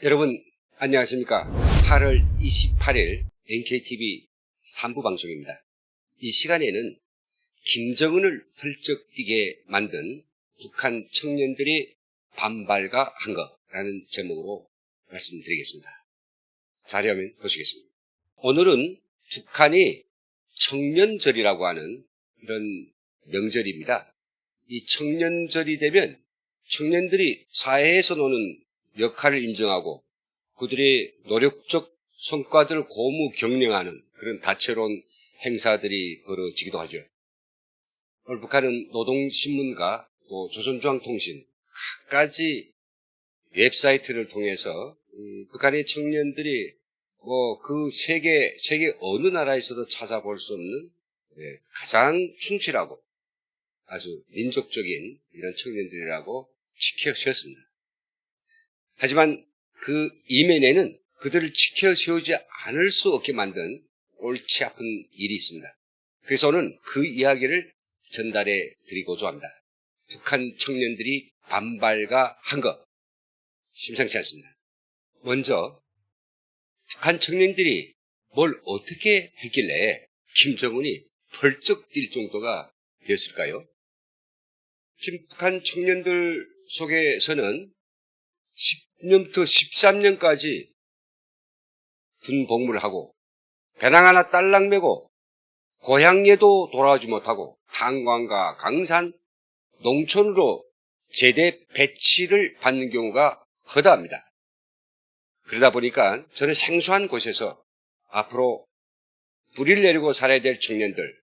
여러분 안녕하십니까. 8월 28일 NKTV 3부 방송입니다. 이 시간에는 김정은을 펄쩍 뛰게 만든 북한 청년들이 반발과 한 거라는 제목으로 말씀드리겠습니다. 자료화면 보시겠습니다. 오늘은 북한이 청년절이라고 하는 이런 명절입니다. 이 청년절이 되면 청년들이 사회에서 노는 역할을 인정하고 그들의 노력적 성과들을 고무 격려하는 그런 다채로운 행사들이 벌어지기도 하죠. 오늘 북한은 노동신문과 또 조선중앙통신 각가지 웹사이트를 통해서 북한의 청년들이 그 세계 어느 나라에서도 찾아볼 수 없는 가장 충실하고 아주 민족적인 이런 청년들이라고 지켜세웠습니다. 하지만 그 이면에는 그들을 지켜세우지 않을 수 없게 만든 골치 아픈 일이 있습니다. 그래서 오늘 그 이야기를 전달해 드리고자 합니다. 북한 청년들이 반발과 한 것, 심상치 않습니다. 먼저 북한 청년들이 뭘 어떻게 했길래 김정은이 펄쩍 뛸 정도가 되었을까요? 지금 북한 청년들 속에서는 10년부터 13년까지 군 복무를 하고 배낭 하나 딸랑 메고 고향에도 돌아오지 못하고 탄광과 강산, 농촌으로 제대 배치를 받는 경우가 허다합니다. 그러다 보니까 저는 생소한 곳에서 앞으로 뿌리를 내리고 살아야 될 청년들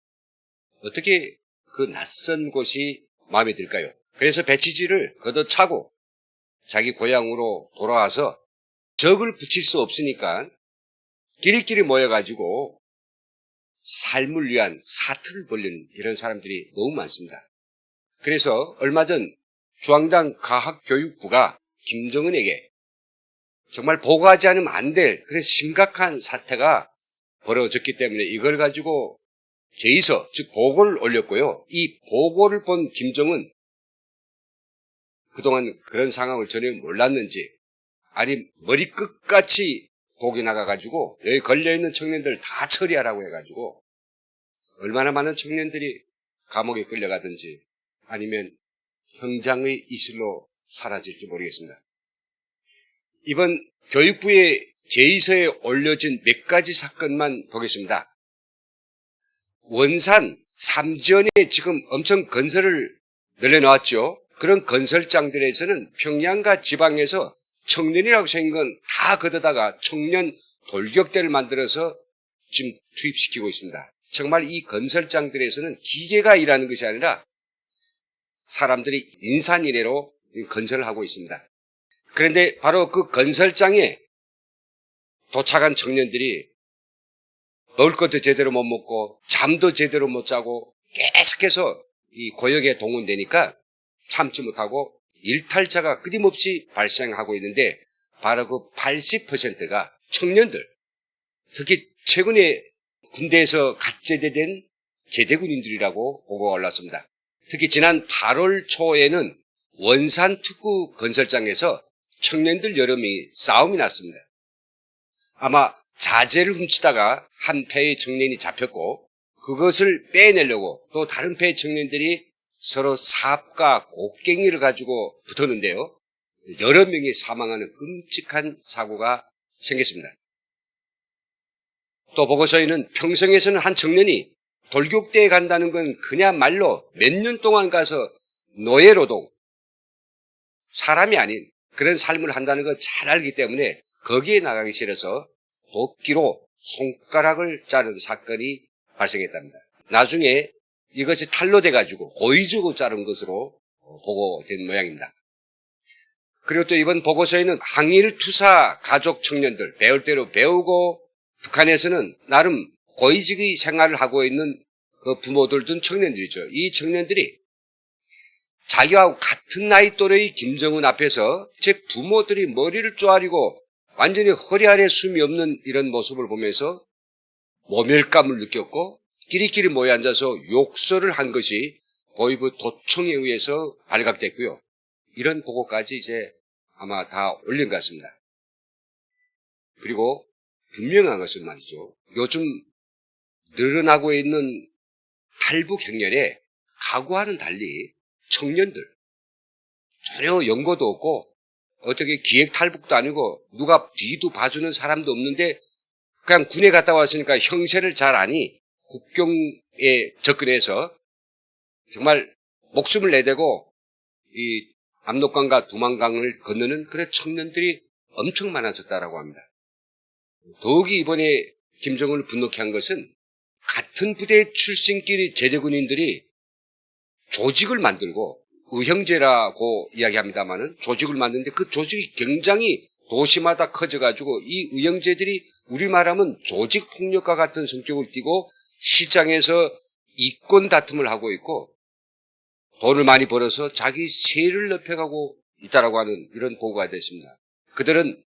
어떻게 그 낯선 곳이 마음에 들까요? 그래서 배치지를 걷어차고 자기 고향으로 돌아와서 적을 붙일 수 없으니까 끼리끼리 모여가지고 삶을 위한 사투를 벌리는 이런 사람들이 너무 많습니다. 그래서 얼마 전 중앙당 과학교육부가 김정은에게 정말 보고하지 않으면 안 될 그런 심각한 사태가 벌어졌기 때문에 이걸 가지고 제의서, 즉 보고를 올렸고요. 이 보고를 본 김정은 그동안 그런 상황을 전혀 몰랐는지 아니 머리 끝까지 독이 나가가지고 여기 걸려있는 청년들 다 처리하라고 해가지고 얼마나 많은 청년들이 감옥에 끌려가든지 아니면 형장의 이슬로 사라질지 모르겠습니다. 이번 교육부의 제의서에 올려진 몇 가지 사건만 보겠습니다. 원산 삼지연에 지금 엄청 건설을 늘려놓았죠. 그런 건설장들에서는 평양과 지방에서 청년이라고 생긴 건 다 걷어다가 청년 돌격대를 만들어서 지금 투입시키고 있습니다. 정말 이 건설장들에서는 기계가 일하는 것이 아니라 사람들이 인산이래로 건설을 하고 있습니다. 그런데 바로 그 건설장에 도착한 청년들이 먹을 것도 제대로 못 먹고 잠도 제대로 못 자고 계속해서 이 고역에 동원되니까 참지 못하고 일탈자가 끊임없이 발생하고 있는데 바로 그 80%가 청년들, 특히 최근에 군대에서 갓 제대된 제대군인들이라고 보고가 올랐습니다. 특히 지난 8월 초에는 원산 특구 건설장에서 청년들 여러 명이 싸움이 났습니다. 아마 자재를 훔치다가 한 패의 청년이 잡혔고 그것을 빼내려고 또 다른 패의 청년들이 서로 삽과 곡괭이를 가지고 붙었는데요. 여러 명이 사망하는 끔찍한 사고가 생겼습니다. 또 보고서에는 평성에서는 한 청년이 돌격대에 간다는 건 그냥말로 몇 년 동안 가서 노예노동, 사람이 아닌 그런 삶을 한다는 걸 잘 알기 때문에 거기에 나가기 싫어서 도끼로 손가락을 자른 사건이 발생했답니다. 나중에 이것이 탄로돼가지고 고의적으로 자른 것으로 보고된 모양입니다. 그리고 또 이번 보고서에는 항일 투사 가족 청년들 배울 대로 배우고 북한에서는 나름 고위직의 생활을 하고 있는 그 부모들 등 청년들이죠. 이 청년들이 자기와 같은 나이 또래의 김정은 앞에서 제 부모들이 머리를 쪼아리고 완전히 허리 아래 숨이 없는 이런 모습을 보면서 모멸감을 느꼈고 끼리끼리 모여 앉아서 욕설을 한 것이 고위부 도청에 의해서 발각됐고요. 이런 보고까지 이제 아마 다 올린 것 같습니다. 그리고 분명한 것은 말이죠. 요즘 늘어나고 있는 탈북 행렬에 각오와는 달리 청년들, 전혀 연고도 없고 어떻게 기획 탈북도 아니고 누가 뒤도 봐주는 사람도 없는데 그냥 군에 갔다 왔으니까 형세를 잘 아니 국경에 접근해서 정말 목숨을 내대고 이 압록강과 두만강을 건너는 그런 청년들이 엄청 많아졌다라고 합니다. 더욱이 이번에 김정은을 분노케 한 것은 같은 부대 출신끼리 제대군인들이 조직을 만들고 의형제라고 이야기합니다마는 조직을 만드는데 그 조직이 굉장히 도시마다 커져가지고 이 의형제들이 우리말하면 조직 폭력과 같은 성격을 띠고 시장에서 이권 다툼을 하고 있고 돈을 많이 벌어서 자기 세를 넓혀가고 있다라고 하는 이런 보고가 됐습니다. 그들은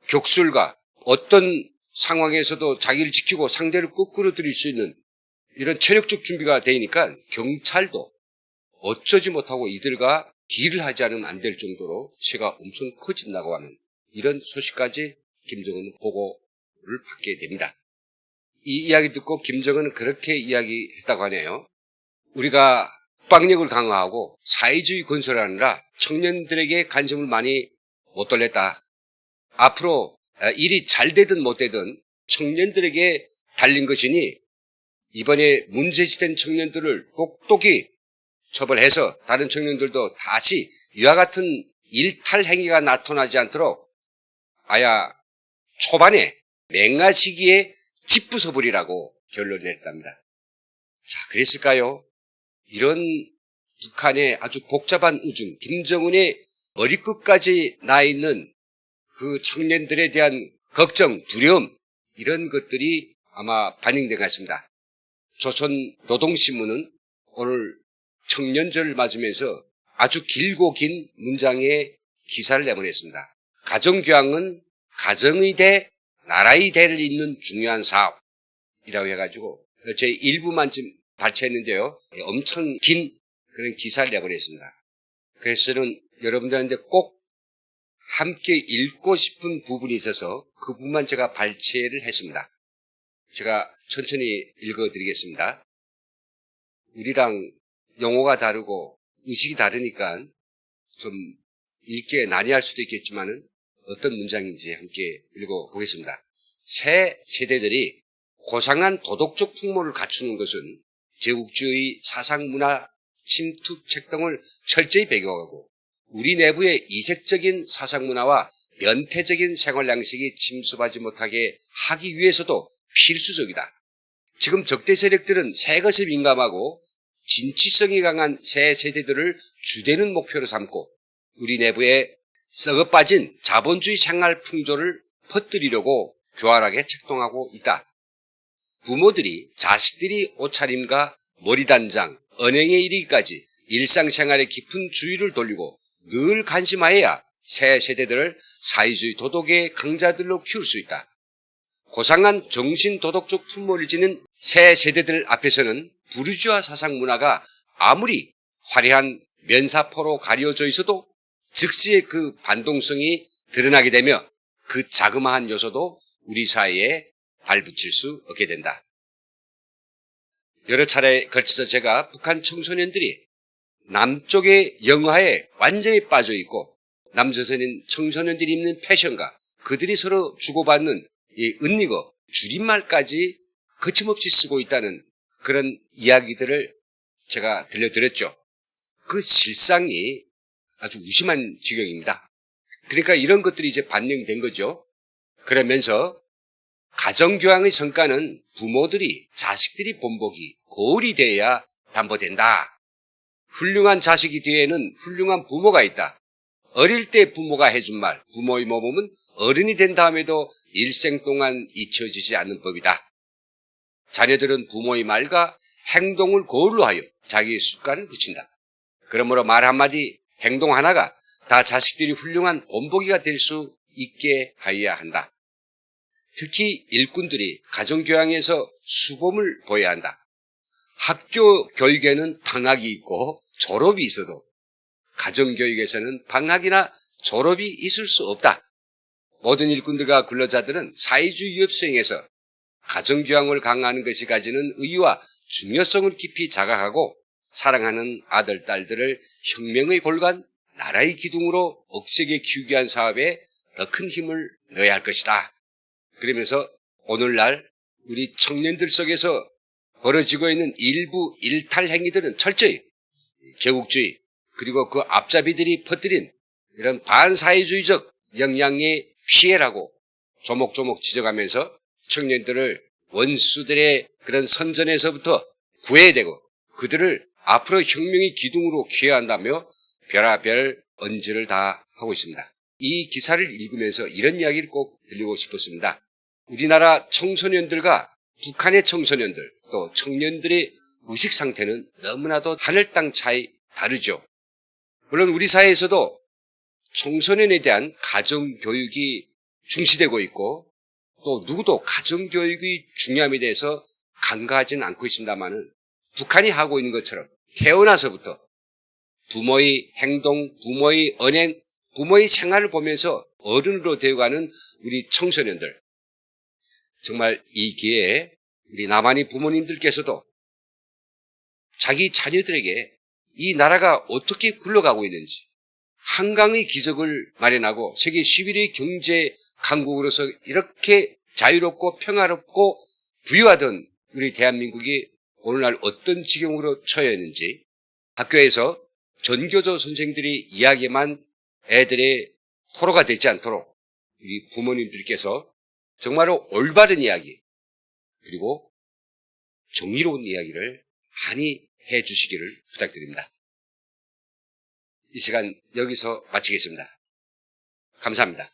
격술과 어떤 상황에서도 자기를 지키고 상대를 끄끄러뜨릴 수 있는 이런 체력적 준비가 되니까 경찰도 어쩌지 못하고 이들과 딜을 하지 않으면 안 될 정도로 세가 엄청 커진다고 하는 이런 소식까지 김정은은 보고를 받게 됩니다. 이 이야기 듣고 김정은은 그렇게 이야기했다고 하네요. 우리가 국방력을 강화하고 사회주의 건설하느라 청년들에게 관심을 많이 못 돌렸다. 앞으로 일이 잘 되든 못 되든 청년들에게 달린 것이니 이번에 문제지된 청년들을 똑똑히 처벌해서 다른 청년들도 다시 이와 같은 일탈 행위가 나타나지 않도록 아야 초반에 맹하 시기에 짚부숴버리라고 결론을 냈답니다. 자, 그랬을까요? 이런 북한의 아주 복잡한 우중, 김정은의 머리끝까지 나 있는 그 청년들에 대한 걱정, 두려움 이런 것들이 아마 반영된 것 같습니다. 조선노동신문은 오늘 청년절을 맞으면서 아주 길고 긴 문장의 기사를 내보냈습니다. 가정교양은 가정의 대, 나라의 대를 잇는 중요한 사업이라고 해가지고 제 일부만 좀 발췌했는데요. 엄청 긴 그런 기사를 내보냈습니다. 그래서는 여러분들한테 꼭 함께 읽고 싶은 부분이 있어서 그 부분만 제가 발췌를 했습니다. 제가 천천히 읽어드리겠습니다. 우리랑 용어가 다르고 의식이 다르니까 좀 읽기에 난해할 수도 있겠지만은 어떤 문장인지 함께 읽어보겠습니다. 새 세대들이 고상한 도덕적 풍모를 갖추는 것은 제국주의 사상문화 침투책 등을 철저히 배교하고 우리 내부의 이색적인 사상문화와 변태적인 생활양식이 침습하지 못하게 하기 위해서도 필수적이다. 지금 적대 세력들은 새 것에 민감하고 진취성이 강한 새 세대들을 주되는 목표로 삼고 우리 내부에 썩어 빠진 자본주의 생활 풍조를 퍼뜨리려고 교활하게 책동하고 있다. 부모들이 자식들이 옷차림과 머리단장, 언행에 이르기까지 일상생활에 깊은 주의를 돌리고 늘 관심하여야 새 세대들을 사회주의 도덕의 강자들로 키울 수 있다. 고상한 정신도덕적 품모를 지닌 새 세대들 앞에서는 부르주아 사상 문화가 아무리 화려한 면사포로 가려져 있어도 즉시의 그 반동성이 드러나게 되며 그 자그마한 요소도 우리 사회에 발붙일 수 없게 된다. 여러 차례에 걸쳐서 제가 북한 청소년들이 남쪽의 영화에 완전히 빠져 있고 남조선인 청소년들이 입는 패션과 그들이 서로 주고받는 이 은닉어, 줄임말까지 거침없이 쓰고 있다는 그런 이야기들을 제가 들려드렸죠. 그 실상이 아주 무심한 지경입니다. 그러니까 이런 것들이 이제 반영된 거죠. 그러면서 가정교양의 성과는 부모들이 자식들이 본보기, 거울이 되어야 담보된다. 훌륭한 자식이 뒤에는 훌륭한 부모가 있다. 어릴 때 부모가 해준 말, 부모의 모범은 어른이 된 다음에도 일생 동안 잊혀지지 않는 법이다. 자녀들은 부모의 말과 행동을 거울로 하여 자기의 습관을 붙인다. 그러므로 말 한마디, 행동 하나가 다 자식들이 훌륭한 본보기가 될 수 있게 하여야 한다. 특히 일꾼들이 가정교양에서 수범을 보여야 한다. 학교 교육에는 방학이 있고 졸업이 있어도 가정교육에서는 방학이나 졸업이 있을 수 없다. 모든 일꾼들과 근로자들은 사회주의 위협 수행에서 가정교양을 강화하는 것이 가지는 의의와 중요성을 깊이 자각하고 사랑하는 아들, 딸들을 혁명의 골간, 나라의 기둥으로 억세게 키우기 위한 사업에 더 큰 힘을 넣어야 할 것이다. 그러면서 오늘날 우리 청년들 속에서 벌어지고 있는 일부 일탈 행위들은 철저히 제국주의 그리고 그 앞잡이들이 퍼뜨린 이런 반사회주의적 영향의 피해라고 조목조목 지적하면서 청년들을 원수들의 그런 선전에서부터 구해야 되고 그들을 앞으로 혁명의 기둥으로 키워야 한다며 별하별 언지를 다 하고 있습니다. 이 기사를 읽으면서 이런 이야기를 꼭 들리고 싶었습니다. 우리나라 청소년들과 북한의 청소년들 또 청년들의 의식 상태는 너무나도 하늘 땅 차이 다르죠. 물론 우리 사회에서도 청소년에 대한 가정교육이 중시되고 있고 또 누구도 가정교육의 중요함에 대해서 간과하지는 않고 있습니다만은 북한이 하고 있는 것처럼 태어나서부터 부모의 행동, 부모의 언행, 부모의 생활을 보면서 어른으로 되어가는 우리 청소년들 정말 이 기회에 우리 남한의 부모님들께서도 자기 자녀들에게 이 나라가 어떻게 굴러가고 있는지 한강의 기적을 마련하고 세계 11위 경제 강국으로서 이렇게 자유롭고 평화롭고 부유하던 우리 대한민국이 오늘날 어떤 지경으로 처해 있는지 학교에서 전교조 선생들이 이야기만 애들의 토로가 되지 않도록 우리 부모님들께서 정말로 올바른 이야기 그리고 정의로운 이야기를 많이 해 주시기를 부탁드립니다. 이 시간 여기서 마치겠습니다. 감사합니다.